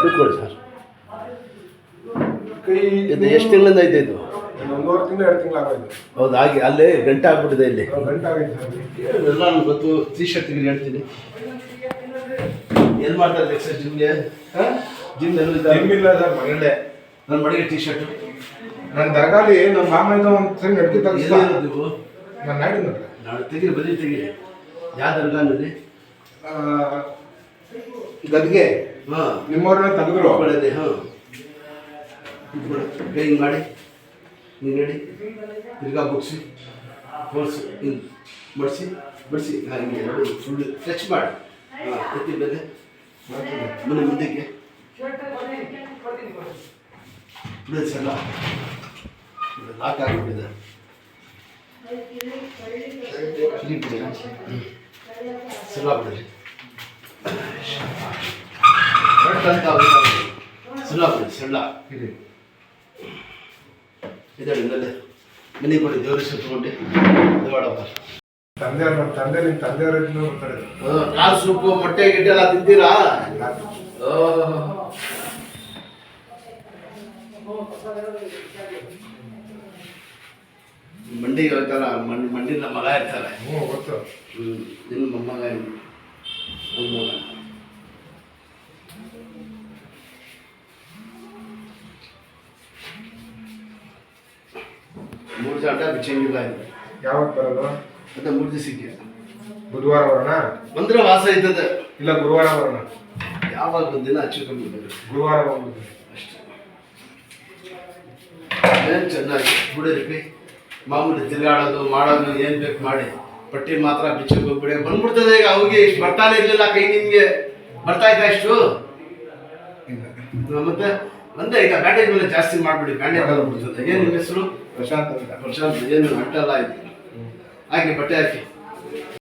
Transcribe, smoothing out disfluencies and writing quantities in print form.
ಕೂತ್ಕೊಳ್ಳಿ ಸರ್. ಕೈ ಇದು ಎಷ್ಟು ತಿಂಗಳಿಂದ ಐತೆ ಇದು? ಒಂದೂವರೆ ತಿಂಗಳು 2 ತಿಂಗಳು ಆಗೋಯ್ತು. ಹೌದು, ಹಾಗೆ ಅಲ್ಲೇ ಗಂಟೆ ಆಗ್ಬಿಟ್ಟಿದೆ ಇಲ್ಲಿ. ಗಂಟೆ ಆಗೈತೆ ಸರ್. ಎಲ್ಲ ನನಗೆ ಗೊತ್ತು. ಟೀ ಶರ್ಟ್ ಹೇಳ್ತೀನಿ. ಏನು ಮಾಡ್ತಾರೆ ಸರ್ ಜಿಮ್ಗೆ? ಜಿಮ್ ಜಿಮ್ ಇಲ್ಲ ಸರ್, ಮನೆಯಲ್ಲೇ. ನನ್ನ ಮಡಿಗೆ ಟೀ ಶರ್ಟ್ ನನ್ನ ದರ್ಗಾಲಿ ನಮ್ಮ ಮಾಮಯ್ಯ ಒಂದು ಸರಿ ನಡ್ಕಿ ತರಿಸ್ತಾ ನೀವು. ನಾನು ನಾಡಿನ ನಾಳೆ ತೆಗೀರಿ, ಬರೀ ತೆಗೀರಿ. ಯಾವ ದರ್ಗಾನಲ್ಲಿ? ಗದ್ಗೆ. ಹಾಂ, ನಿಮ್ಮವ್ರನ್ನ ತೆಗೆದ್ರು. ಒಳ್ಳೆಯದೇ. ಹಾಂ, ಕೈ ಹಿಂಗೆ ಮಾಡಿ, ಹಿಂಗೆ ನಡಿ, ತಿರ್ಗಾ ಬುಕ್ಸಿ, ಫೋರ್ಸು ಹಿಂಗೆ ಬಡಿಸಿ ಹಾಗೆ ನೋಡಿ, ಫುಲ್ ಟಚ್ ಮಾಡಿ. ಹಾಂ, ಎತ್ತಿ ಮೇಲೆ ಮನೆ ಮುಂದಕ್ಕೆ ಬಿಡಿ ಸಲ ಲಾಕ್ ಆಗಿಬಿಟ್ಟಿದೆ. ಸಲ ಬಿಡ್ರಿ, ಸಲ ಬಿಡಿ, ಸಣ್ಣ ಇದ್ದಾಳೆ ಇಲ್ಲದೆ ಮನೆಗೆ ಕೊಡಿ. ದೇವ್ರ ಸುತ್ತಕೊಂಡು ಇದು ಮಾಡಪ್ಪ. ನಮ್ಮ ತಂದೆ ನಿಮ್ಮ ತಂದೆಯವರನ್ನು ಬರ್ತಾರೆ. ಕಾಲು ಸೂಪು ಮೊಟ್ಟೆ ಗಿಟ್ಟೆ ಎಲ್ಲ ತಿಂತೀರಾ? ಮಂಡಿಗೆ ಹೋಗ್ತಾರ, ಮಂಡಿನ ಮಗ ಇರ್ತಾರೆ. ಗೊತ್ತು. ನಿಮ್ಮ ಮೊಮ್ಮಗ ಮಗ 3 ಗಂಟೆ ಬಿಚ್ಚಂಗಿಲ್ಲ ಇದು. ಯಾವತ್ತು ಬರೋದು? ಮತ್ತೆ 3 ದಿವಸಕ್ಕೆ. ಬುಧವಾರ ಬರೋಣ? ಬಂದ್ರೆ ವಾಸ ಆಯ್ತದೆ. ಇಲ್ಲ, ಗುರುವಾರ ಬರೋಣ. ಯಾವಾಗ ಒಂದಿನ ಹಚ್ಚಿಕೊಂಡು ಗುರುವಾರ ಹೋಗ್ಬೋದು ಅಷ್ಟೇ. ಏನು ಚೆನ್ನಾಗಿ ಬಿಡಿರಿ. ಮಾಮೂಲಿ ತಿರುಗಾಡೋದು ಮಾಡೋದು ಏನು ಬೇಕು ಮಾಡಿ, ಪಟ್ಟಿ ಮಾತ್ರ ಬಿಚ್ಚಕ್ಕೆ ಹೋಗ್ಬಿಡಿ. ಬಂದ್ಬಿಡ್ತದೆ. ಈಗ ಅವ್ರಿಗೆ ಇಷ್ಟು ಬರ್ತಾನೆ ಇರಲಿಲ್ಲ ಕೈ. ನಿಮಗೆ ಬರ್ತಾ ಇದ್ದ ಇಷ್ಟು ಮತ್ತೆ ಒಂದೇ. ಈಗ ಬ್ಯಾಂಡೇಜ್ ಮೇಲೆ ಜಾಸ್ತಿ ಮಾಡಿಬಿಡಿ, ಬ್ಯಾಂಡೇಜ್ ಬಿಡ್ತದೆ. ಏನು ನಿಮ್ಮ ಹೆಸರು? ಪ್ರಶಾಂತ್ ಅಂತ. ಪ್ರಶಾಂತ್. ಏನು ಅಂಟಲ್ಲ ಆಯ್ತು. ಹಾಕಿ ಬಟ್ಟೆ ಹಾಕಿ.